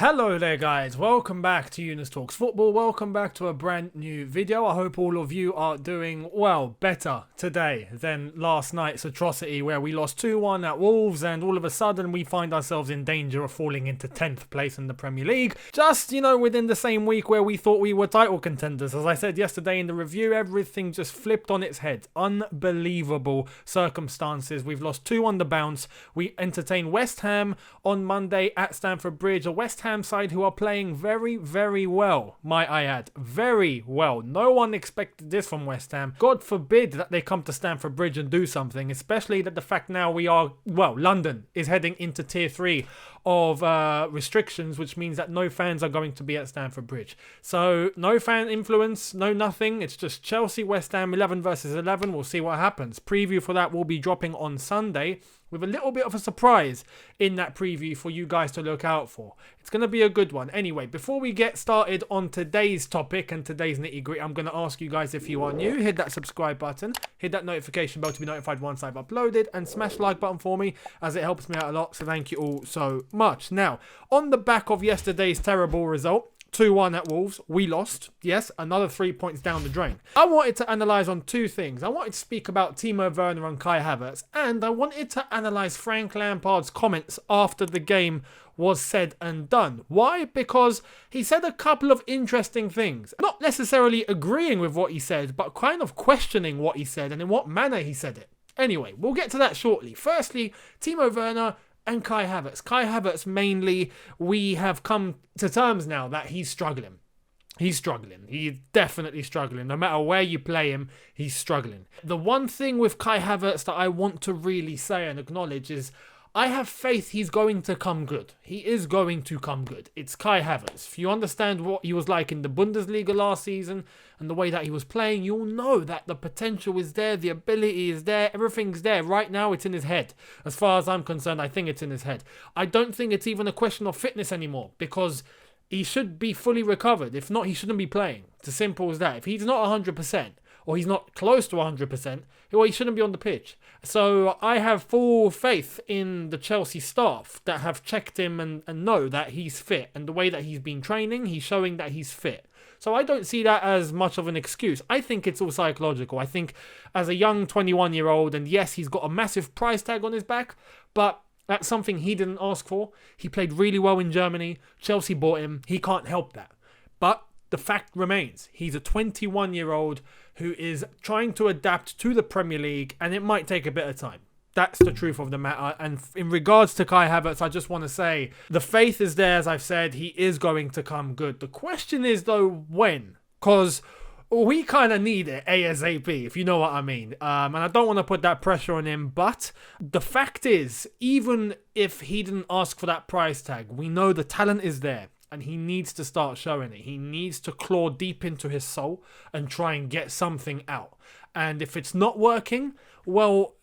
Hello there guys, welcome back to Younes Talks Football, welcome back to a brand new video. I hope all of you are doing, well, better today than last night's atrocity where we lost 2-1 at Wolves and all of a sudden we find ourselves in danger of falling into 10th place in the Premier League. Just, within the same week where we thought we were title contenders. As I said yesterday in the review, everything just flipped on its head. Unbelievable circumstances. We've lost 2 on the bounce. We entertain West Ham on Monday at Stamford Bridge, a West Ham side who are playing very, very well, might I add. Very well. No one expected this from West Ham. God forbid that they come to Stamford Bridge and do something, especially that the fact now London is heading into tier 3 of restrictions, which means that no fans are going to be at Stamford Bridge. So no fan influence, no nothing. It's just Chelsea, West Ham, 11 versus 11. We'll see what happens. Preview for that will be dropping on Sunday, with a little bit of a surprise in that preview for you guys to look out for. It's going to be a good one. Anyway, before we get started on today's topic and today's nitty-gritty, I'm going to ask you guys, if you are new, hit that subscribe button, hit that notification bell to be notified once I've uploaded, and smash the like button for me as it helps me out a lot. So thank you all so much. Now, on the back of yesterday's terrible result, 2-1 at Wolves, we lost. Yes, another 3 points down the drain. I wanted to analyse on two things. I wanted to speak about Timo Werner and Kai Havertz, and I wanted to analyse Frank Lampard's comments after the game was said and done. Why? Because he said a couple of interesting things. Not necessarily agreeing with what he said, but kind of questioning what he said and in what manner he said it. Anyway, we'll get to that shortly. Firstly, Timo Werner and Kai Havertz. Kai Havertz, mainly, we have come to terms now that he's struggling. He's struggling. He's definitely struggling. No matter where you play him, he's struggling. The one thing with Kai Havertz that I want to really say and acknowledge is I have faith he's going to come good. He is going to come good. It's Kai Havertz. If you understand what he was like in the Bundesliga last season and the way that he was playing, you'll know that the potential is there, the ability is there, everything's there. Right now, it's in his head. As far as I'm concerned, I think it's in his head. I don't think it's even a question of fitness anymore, because he should be fully recovered. If not, he shouldn't be playing. It's as simple as that. If he's not 100%, or he's not close to 100%, well, he shouldn't be on the pitch. So I have full faith in the Chelsea staff that have checked him and know that he's fit. And the way that he's been training, he's showing that he's fit. So I don't see that as much of an excuse. I think it's all psychological. I think as a young 21-year-old, and yes, he's got a massive price tag on his back, but that's something he didn't ask for. He played really well in Germany. Chelsea bought him. He can't help that. But the fact remains, he's a 21-year-old who is trying to adapt to the Premier League, and it might take a bit of time. That's the truth of the matter. And in regards to Kai Havertz, I just want to say the faith is there. As I've said, he is going to come good. The question is, though, when? Because we kind of need it ASAP, if you know what I mean. And I don't want to put that pressure on him, but the fact is, even if he didn't ask for that price tag, we know the talent is there. And he needs to start showing it. He needs to claw deep into his soul and try and get something out. And if it's not working, well,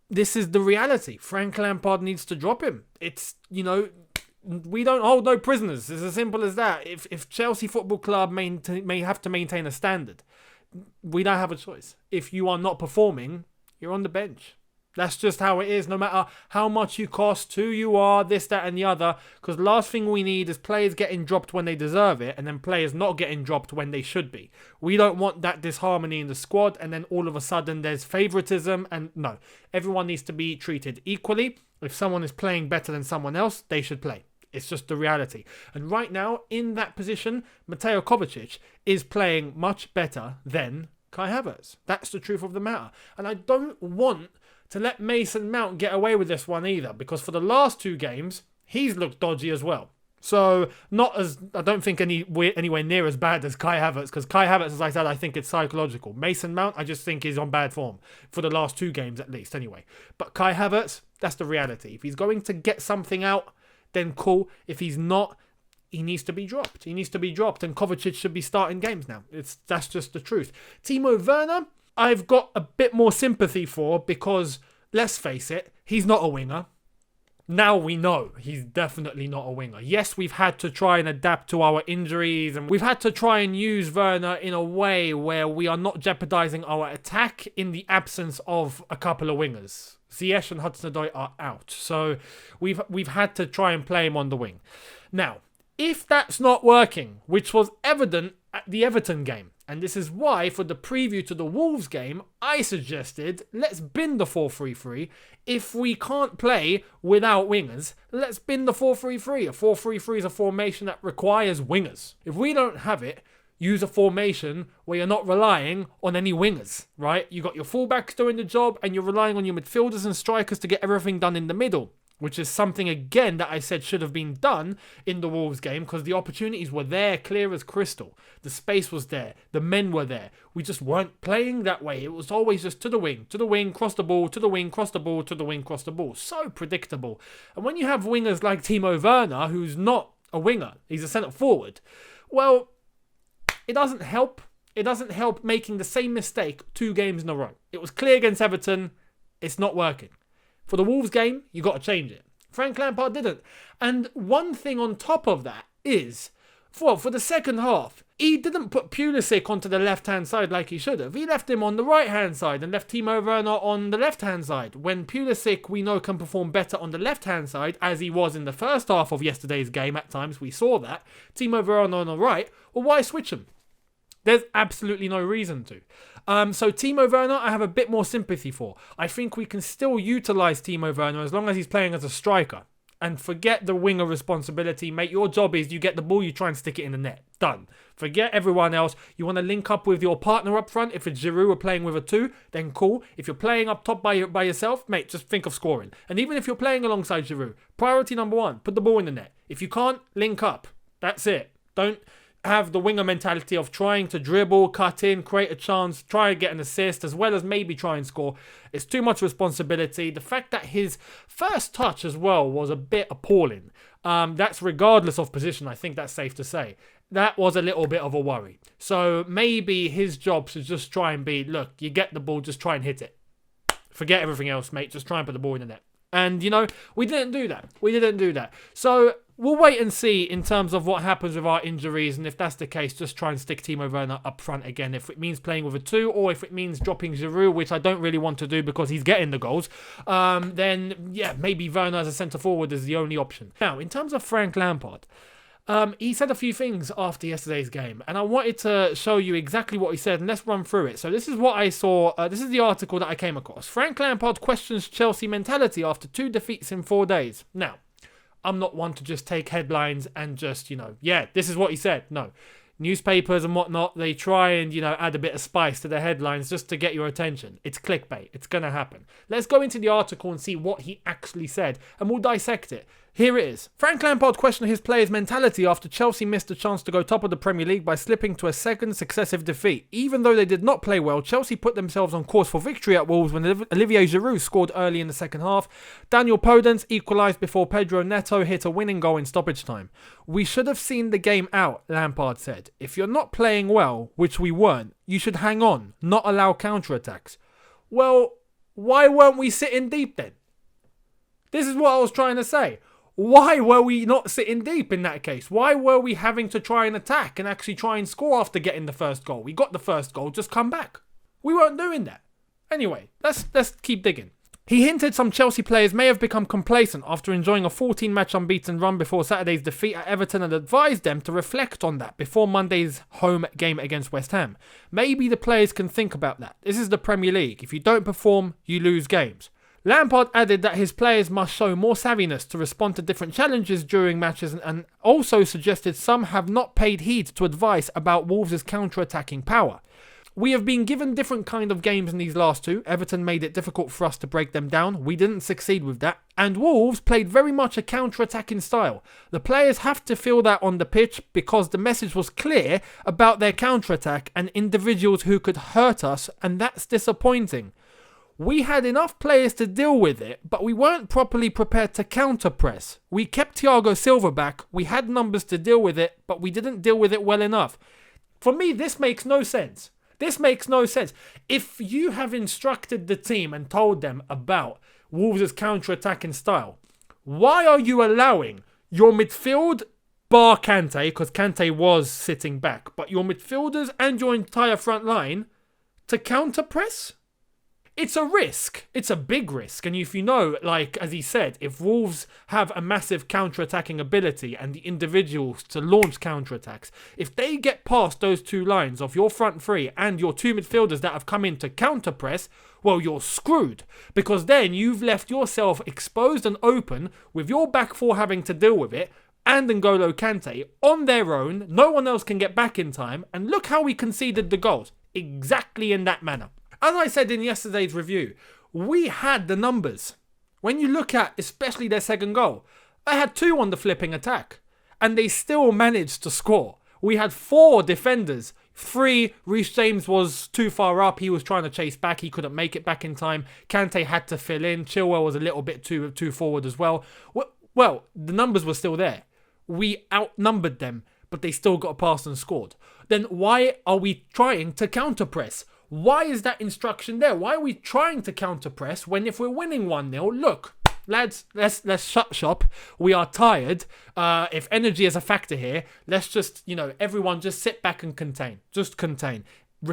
this is the reality. Frank Lampard needs to drop him. It's, we don't hold no prisoners. It's as simple as that. If Chelsea Football Club may have to maintain a standard, we don't have a choice. If you are not performing, you're on the bench. That's just how it is, no matter how much you cost, who you are, this, that, and the other. Because the last thing we need is players getting dropped when they deserve it, and then players not getting dropped when they should be. We don't want that disharmony in the squad, and then all of a sudden there's favouritism. And no, everyone needs to be treated equally. If someone is playing better than someone else, they should play. It's just the reality. And right now, in that position, Mateo Kovacic is playing much better than Kai Havertz. That's the truth of the matter. And I don't want to let Mason Mount get away with this one either, because for the last 2 games, he's looked dodgy as well. So, I don't think anywhere near as bad as Kai Havertz, because Kai Havertz, as I said, I think it's psychological. Mason Mount, I just think he's on bad form, for the last 2 games at least, anyway. But Kai Havertz, that's the reality. If he's going to get something out, then cool. If he's not, he needs to be dropped. He needs to be dropped, and Kovacic should be starting games now. That's just the truth. Timo Werner, I've got a bit more sympathy for, because, let's face it, he's not a winger. Now we know he's definitely not a winger. Yes, we've had to try and adapt to our injuries, and we've had to try and use Werner in a way where we are not jeopardising our attack in the absence of a couple of wingers. Ziyech and Hudson-Odoi are out, so we've had to try and play him on the wing. Now, If that's not working, which was evident at the Everton game, and this is why for the preview to the Wolves game, I suggested let's bin the 4-3-3. If we can't play without wingers, let's bin the 4-3-3. A 4-3-3 is a formation that requires wingers. If we don't have it, use a formation where you're not relying on any wingers, right? You got your fullbacks doing the job and you're relying on your midfielders and strikers to get everything done in the middle, which is something, again, that I said should have been done in the Wolves game because the opportunities were there, clear as crystal. The space was there. The men were there. We just weren't playing that way. It was always just to the wing, cross the ball, to the wing, cross the ball, to the wing, cross the ball. So predictable. And when you have wingers like Timo Werner, who's not a winger, he's a centre forward, well, it doesn't help. It doesn't help making the same mistake 2 games in a row. It was clear against Everton. It's not working. For the Wolves game, you got to change it. Frank Lampard didn't. And one thing on top of that is, for the second half, he didn't put Pulisic onto the left-hand side like he should have. He left him on the right-hand side and left Timo Werner on the left-hand side. When Pulisic, we know, can perform better on the left-hand side, as he was in the first half of yesterday's game at times, we saw that. Timo Werner on the right, well, why switch him? There's absolutely no reason to. So Timo Werner, I have a bit more sympathy for. I think we can still utilise Timo Werner as long as he's playing as a striker. And forget the winger responsibility, mate. Your job is you get the ball, you try and stick it in the net. Done. Forget everyone else. You want to link up with your partner up front. If it's Giroud or playing with a 2, then cool. If you're playing up top by yourself, mate, just think of scoring. And even if you're playing alongside Giroud, priority number 1, put the ball in the net. If you can't, link up. That's it. Don't have the winger mentality of trying to dribble, cut in, create a chance, try and get an assist, as well as maybe try and score. It's too much responsibility. The fact that his first touch as well was a bit appalling. That's regardless of position, I think that's safe to say. That was a little bit of a worry. So maybe his job should just try and be, look, you get the ball, just try and hit it. Forget everything else, mate. Just try and put the ball in the net. And, you know, we didn't do that. So we'll wait and see in terms of what happens with our injuries. And if that's the case, just try and stick Timo Werner up front again. If it means playing with a 2 or if it means dropping Giroud, which I don't really want to do because he's getting the goals, then, yeah, maybe Werner as a centre-forward is the only option. Now, in terms of Frank Lampard, he said a few things after yesterday's game, and I wanted to show you exactly what he said, and let's run through it. So this is what I saw. This is the article that I came across. Frank Lampard questions Chelsea mentality after 2 defeats in 4 days. Now, I'm not one to just take headlines and just, yeah, this is what he said. No. Newspapers and whatnot, they try and, add a bit of spice to the headlines just to get your attention. It's clickbait. It's going to happen. Let's go into the article and see what he actually said, and we'll dissect it. Here it is. Frank Lampard questioned his players' mentality after Chelsea missed a chance to go top of the Premier League by slipping to a second successive defeat. Even though they did not play well, Chelsea put themselves on course for victory at Wolves when Olivier Giroud scored early in the second half. Daniel Podence equalised before Pedro Neto hit a winning goal in stoppage time. We should have seen the game out, Lampard said. If you're not playing well, which we weren't, you should hang on, not allow counter-attacks. Well, why weren't we sitting deep then? This is what I was trying to say. Why were we not sitting deep in that case? Why were we having to try and attack and actually try and score after getting the first goal? We got the first goal, just come back. We weren't doing that. Anyway, let's keep digging. He hinted some Chelsea players may have become complacent after enjoying a 14-match unbeaten run before Saturday's defeat at Everton and advised them to reflect on that before Monday's home game against West Ham. Maybe the players can think about that. This is the Premier League. If you don't perform, you lose games. Lampard added that his players must show more savviness to respond to different challenges during matches and also suggested some have not paid heed to advice about Wolves' counter-attacking power. We have been given different kind of games in these last 2. Everton made it difficult for us to break them down. We didn't succeed with that. And Wolves played very much a counter-attacking style. The players have to feel that on the pitch because the message was clear about their counter-attack and individuals who could hurt us, and that's disappointing. We had enough players to deal with it, but we weren't properly prepared to counter-press. We kept Thiago Silva back, we had numbers to deal with it, but we didn't deal with it well enough. For me, this makes no sense. This makes no sense. If you have instructed the team and told them about Wolves' counter-attacking style, why are you allowing your midfield, bar Kante, because Kante was sitting back, but your midfielders and your entire front line to counter-press? It's a risk. It's a big risk. And if you know, like, as he said, if Wolves have a massive counter-attacking ability and the individuals to launch counter-attacks, if they get past those two lines of your front three and your two midfielders that have come in to counter-press, well, you're screwed. Because then you've left yourself exposed and open with your back four having to deal with it and N'Golo Kante on their own. No one else can get back in time. And look how we conceded the goals. Exactly in that manner. As I said in yesterday's review, we had the numbers. When you look at especially their second goal, they had 2 on the flipping attack and they still managed to score. We had 4 defenders. 3, Reece James was too far up. He was trying to chase back. He couldn't make it back in time. Kante had to fill in. Chilwell was a little bit too forward as well. Well, the numbers were still there. We outnumbered them, but they still got past and scored. Then why are we trying to counter-press? Why is that instruction there? Why are we trying to counter-press when if we're winning 1-0, look, lads, let's shut shop. We are tired. If energy is a factor here, let's just, everyone just sit back and contain. Just contain.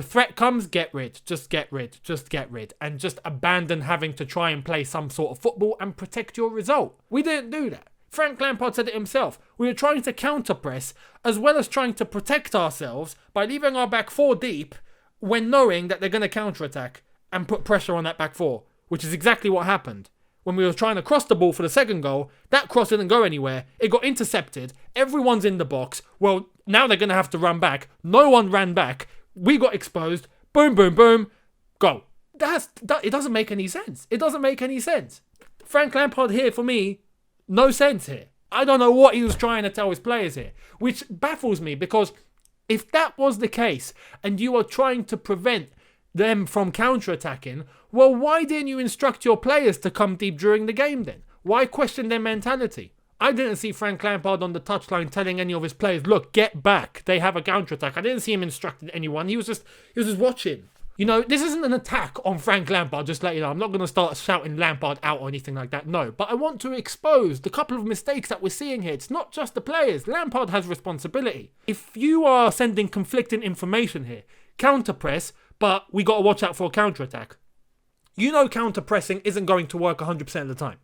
Threat comes, get rid. Just get rid. Just get rid. And just abandon having to try and play some sort of football and protect your result. We didn't do that. Frank Lampard said it himself. We were trying to counter-press as well as trying to protect ourselves by leaving our back four deep when knowing that they're going to counter-attack and put pressure on that back four, which is exactly what happened. When we were trying to cross the ball for the second goal, that cross didn't go anywhere. It got intercepted. Everyone's in the box. Well, now they're going to have to run back. No one ran back. We got exposed. Boom, boom, boom. Goal. It doesn't make any sense. It doesn't make any sense. Frank Lampard here, for me, no sense here. I don't know what he was trying to tell his players here, which baffles me because if that was the case and you are trying to prevent them from counter-attacking, well, why didn't you instruct your players to come deep during the game then? Why question their mentality? I didn't see Frank Lampard on the touchline telling any of his players, look, get back. They have a counter-attack. I didn't see him instructing anyone. He was just watching. This isn't an attack on Frank Lampard, just let you know. I'm not going to start shouting Lampard out or anything like that, no. But I want to expose the couple of mistakes that we're seeing here. It's not just the players. Lampard has responsibility. If you are sending conflicting information here, counter-press, but we got to watch out for a counter-attack. Counter-pressing isn't going to work 100% of the time.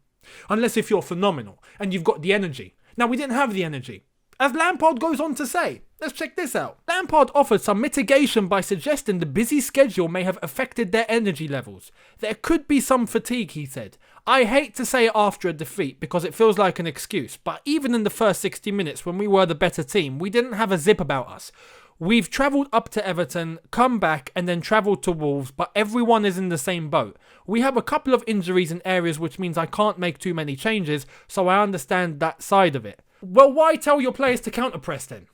Unless if you're phenomenal and you've got the energy. Now, we didn't have the energy. As Lampard goes on to say, let's check this out. Lampard offered some mitigation by suggesting the busy schedule may have affected their energy levels. There could be some fatigue, he said. I hate to say it after a defeat because it feels like an excuse, but even in the first 60 minutes when we were the better team, we didn't have a zip about us. We've travelled up to Everton, come back and then travelled to Wolves, but everyone is in the same boat. We have a couple of injuries in areas which means I can't make too many changes, so I understand that side of it. Well, why tell your players to counter-press then?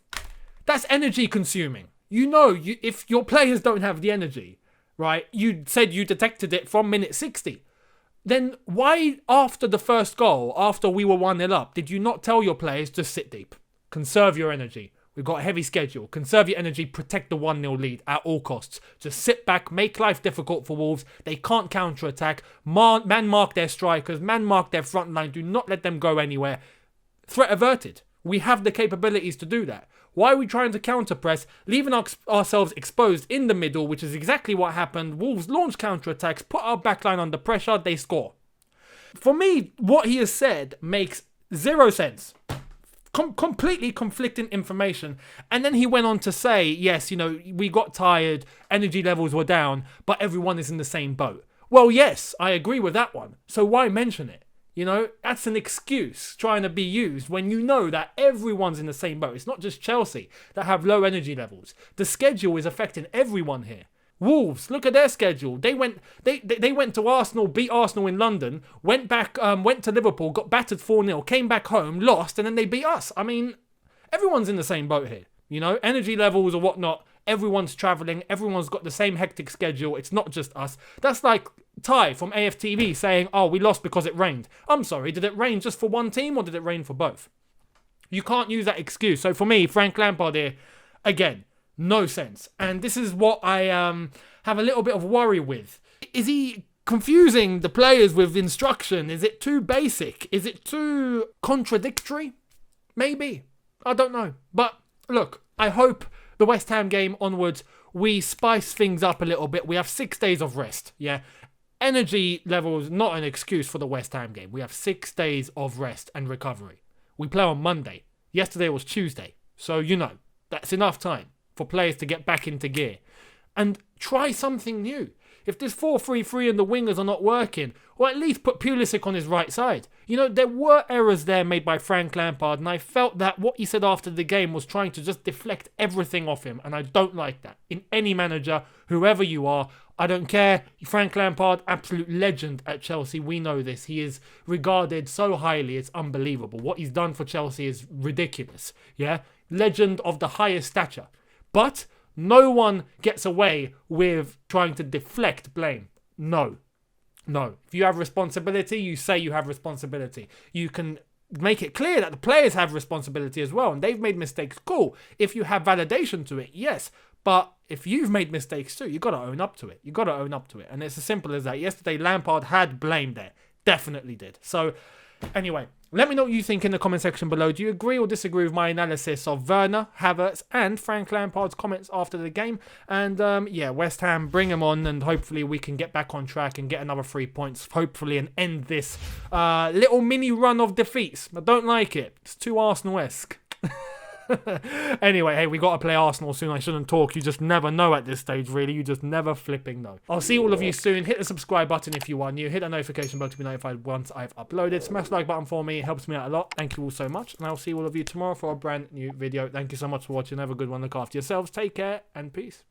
That's energy consuming. If your players don't have the energy, right, you said you detected it from minute 60. Then why after the first goal, after we were 1-0 up, did you not tell your players just sit deep? Conserve your energy. We've got a heavy schedule. Conserve your energy, protect the 1-0 lead at all costs. Just sit back, make life difficult for Wolves. They can't counter-attack. Man mark their strikers, man mark their front line. Do not let them go anywhere. Threat averted. We have the capabilities to do that. Why are we trying to counter-press, leaving ourselves exposed in the middle, which is exactly what happened. Wolves launch counter-attacks, put our backline under pressure, they score. For me, what he has said makes zero sense. Completely conflicting information. And then he went on to say, yes, we got tired, energy levels were down, but everyone is in the same boat. Well, yes, I agree with that one. So why mention it? That's an excuse trying to be used when you know that everyone's in the same boat. It's not just Chelsea that have low energy levels. The schedule is affecting everyone here. Wolves, look at their schedule. They went to Arsenal, beat Arsenal in London, went back, went to Liverpool, got battered 4-0, came back home, lost, and then they beat us. I mean, everyone's in the same boat here. Energy levels or whatnot. Everyone's travelling. Everyone's got the same hectic schedule. It's not just us. That's like Ty from AFTV saying, oh, we lost because it rained. I'm sorry, did it rain just for one team or did it rain for both? You can't use that excuse. So for me, Frank Lampard here, again, no sense. And this is what I have a little bit of worry with. Is he confusing the players with instruction? Is it too basic? Is it too contradictory? Maybe. I don't know. But look, I hope the West Ham game onwards, we spice things up a little bit. We have 6 days of rest, yeah? energy level is not an excuse for the West Ham game. We have 6 days of rest and recovery. We play on Monday. Yesterday was Tuesday. So, that's enough time for players to get back into gear. And try something new. If this 4-3-3 and the wingers are not working, or at least put Pulisic on his right side. There were errors there made by Frank Lampard, and I felt that what he said after the game was trying to just deflect everything off him, and I don't like that. In any manager, whoever you are, I don't care. Frank Lampard, absolute legend at Chelsea. We know this. He is regarded so highly, it's unbelievable. What he's done for Chelsea is ridiculous. Yeah? Legend of the highest stature. But no one gets away with trying to deflect blame. No. If you have responsibility, you say you have responsibility. You can make it clear that the players have responsibility as well, and they've made mistakes. Cool. If you have validation to it, yes. But if you've made mistakes too, you've got to own up to it. And it's as simple as that. Yesterday, Lampard had blame there. Definitely did. So, anyway, let me know what you think in the comment section below. Do you agree or disagree with my analysis of Werner, Havertz and Frank Lampard's comments after the game? And West Ham, bring them on, and hopefully we can get back on track and get another 3 points, hopefully, and end this little mini run of defeats. I don't like it. It's too Arsenal-esque. Anyway, hey, we got to play Arsenal soon. I shouldn't talk. You just never know at this stage, really. You just never flipping know. I'll see all of you soon. Hit the subscribe button if you are new. Hit the notification bell to be notified once I've uploaded. Smash the like button for me. It helps me out a lot. Thank you all so much. And I'll see all of you tomorrow for a brand new video. Thank you so much for watching. Have a good one. Look after yourselves. Take care and peace.